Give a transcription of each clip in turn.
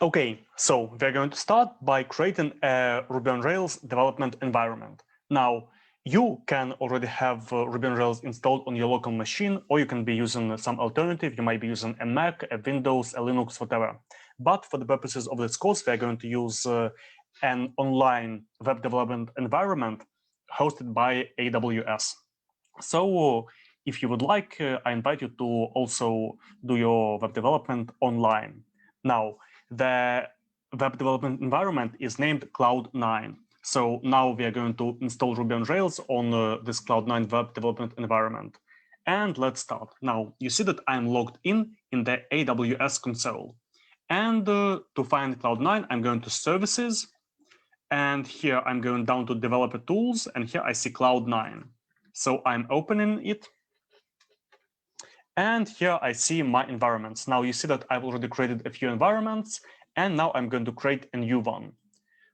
Okay, so we're going to start by creating a Ruby on Rails development environment. Now, you can already have Ruby on Rails installed on your local machine, or you can be using some alternative. You might be using a Mac, a Windows, a Linux, whatever. But for the purposes of this course, we're going to use an online web development environment hosted by AWS. So if you would like, I invite you to also do your web development online. Now, the web development environment is named Cloud9. So now we are going to install Ruby on Rails on this Cloud9 web development environment. And let's start. Now, you see that I'm logged in the AWS console. And to find Cloud9, I'm going to Services. And here I'm going down to Developer Tools. And here I see Cloud9. So I'm opening it. And here I see my environments. Now you see that I've already created a few environments, and now I'm going to create a new one.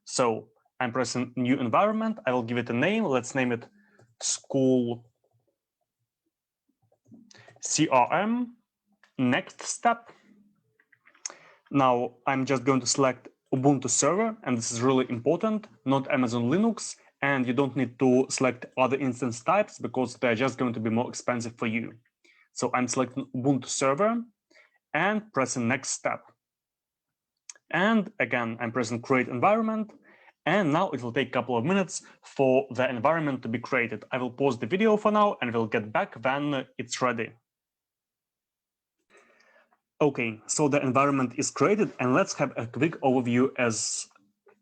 So I'm pressing new environment. I will give it a name. Let's name it School CRM. Next step. Now I'm just going to select Ubuntu server, and this is really important, not Amazon Linux. And you don't need to select other instance types because they're just going to be more expensive for you. So I'm selecting Ubuntu server and pressing next step. And again, I'm pressing create environment. And now it will take a couple of minutes for the environment to be created. I will pause the video for now and we'll get back when it's ready. Okay, so the environment is created, and let's have a quick overview as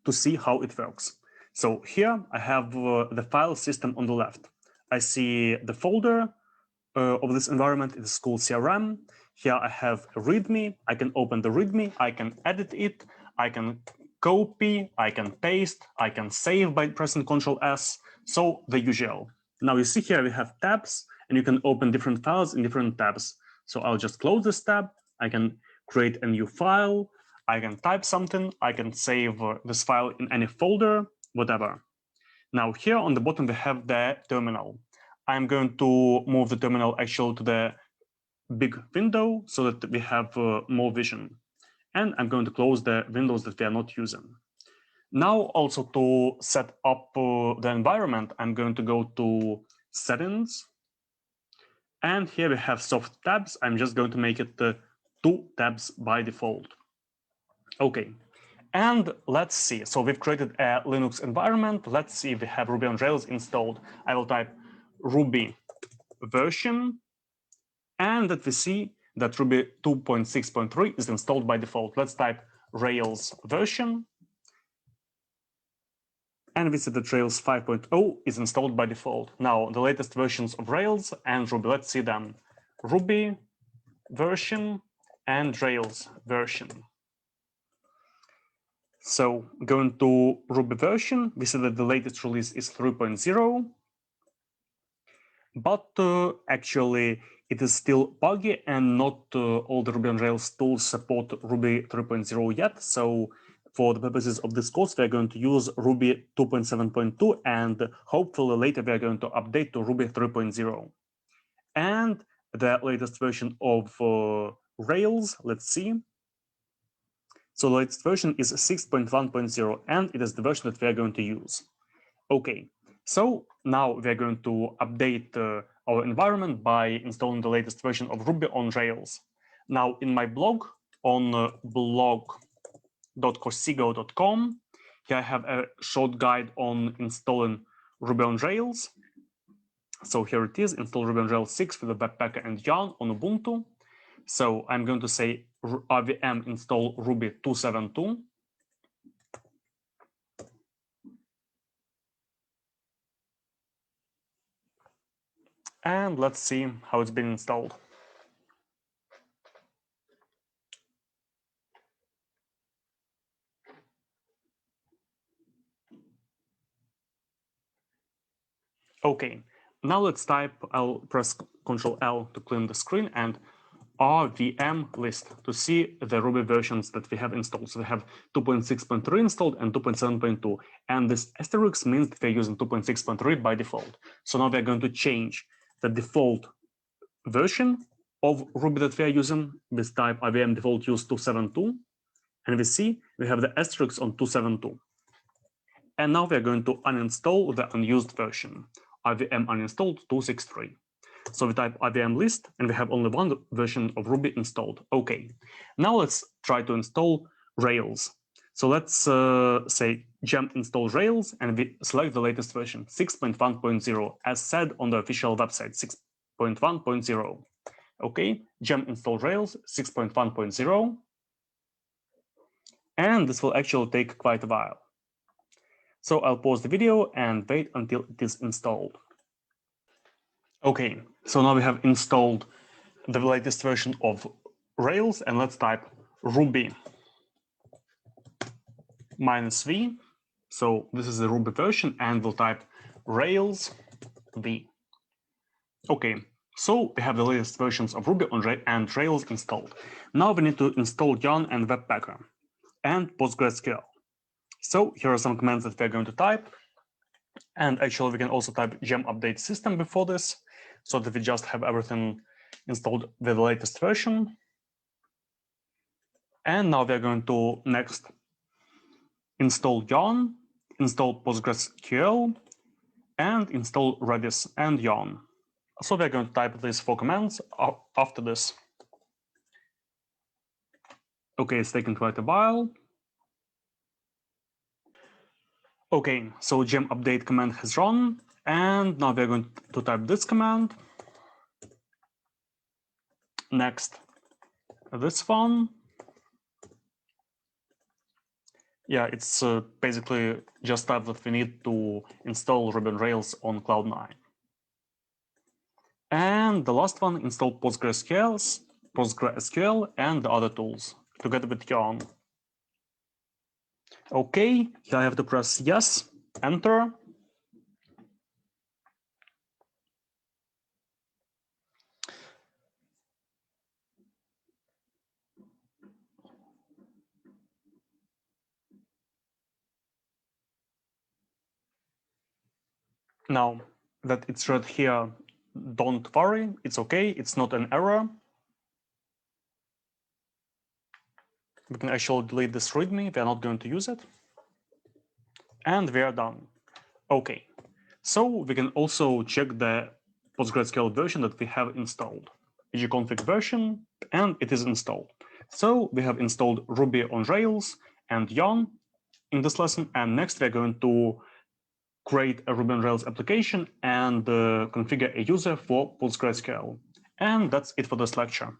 to see how it works. So here I have the file system on the left. I see the folder of this environment is School CRM. Here I have a README. I can open the README. I can edit it. I can copy. I can paste. I can save by pressing Ctrl S. So the usual. Now you see here we have tabs, and you can open different files in different tabs. So I'll just close this tab. I can create a new file. I can type something. I can save this file in any folder, whatever. Now here on the bottom we have the terminal. I'm going to move the terminal actually to the big window so that we have more vision. And I'm going to close the windows that we are not using. Now also to set up the environment, I'm going to go to settings. And here we have soft tabs. I'm just going to make it 2 tabs by default. Okay. And let's see. So we've created a Linux environment. Let's see if we have Ruby on Rails installed. I will type Ruby version, and that we see that Ruby 2.6.3 is installed by default. Let's type Rails version, and we see that Rails 5.0 is installed by default. Now, the latest versions of Rails and Ruby, let's see them. Ruby version and Rails version. So going to Ruby version, we see that the latest release is 3.0. But actually, it is still buggy, and not all the Ruby on Rails tools support Ruby 3.0 yet. So for the purposes of this course, we're going to use Ruby 2.7.2, and hopefully later we're going to update to Ruby 3.0. And the latest version of Rails, let's see. So the latest version is 6.1.0, and it is the version that we are going to use. Okay, so now we're going to update our environment by installing the latest version of Ruby on Rails. Now in my blog on blog.cosigo.com, here I have a short guide on installing Ruby on Rails. So here it is, install Ruby on Rails 6 with the Webpacker and Yarn on Ubuntu. So I'm going to say rvm install Ruby 2.7.2. And let's see how it's been installed. Okay, now let's type, I'll press Ctrl L to clean the screen, and rvm list to see the Ruby versions that we have installed. So we have 2.6.3 installed and 2.7.2. And this asterisk means that we're using 2.6.3 by default. So now we're going to change the default version of Ruby that we are using with type rvm default use 2.7.2. and we see we have the asterisk on 272. And now we are going to uninstall the unused version, IVM uninstalled 263. So we type IVM list, and we have only one version of Ruby installed. Okay, now let's try to install Rails. So let's say gem install Rails, and we select the latest version, 6.1.0, as said on the official website, 6.1.0. Okay, gem install Rails, 6.1.0. And this will actually take quite a while. So I'll pause the video and wait until it is installed. Okay, so now we have installed the latest version of Rails, and let's type Ruby -v. So this is the Ruby version, and we'll type Rails v. Okay, so we have the latest versions of Ruby and Rails installed. Now we need to install Yarn and Webpacker and PostgreSQL. So here are some commands that we're going to type. And actually, we can also type gem update system before this, so that we just have everything installed with the latest version. And now we're going to next install Yarn, install PostgreSQL, and install Redis and Yarn. So we're going to type these 4 commands after this. Okay, it's taking quite a while. Okay, so gem update command has run, and now we're going to type this command. Next, this one. Yeah, it's basically just type that we need to install Ruby on Rails on Cloud9. And the last one, install PostgreSQL and the other tools together with Yarn. Okay, here I have to press yes, enter. Now that it's read here, don't worry, it's okay, it's not an error. We can actually delete this README, we are not going to use it. And we are done. Okay, so we can also check the PostgreSQL version that we have installed. gconfig version, and it is installed. So we have installed Ruby on Rails and Yarn in this lesson, and next we're going to create a Ruby on Rails application and configure a user for PostgreSQL. And that's it for this lecture.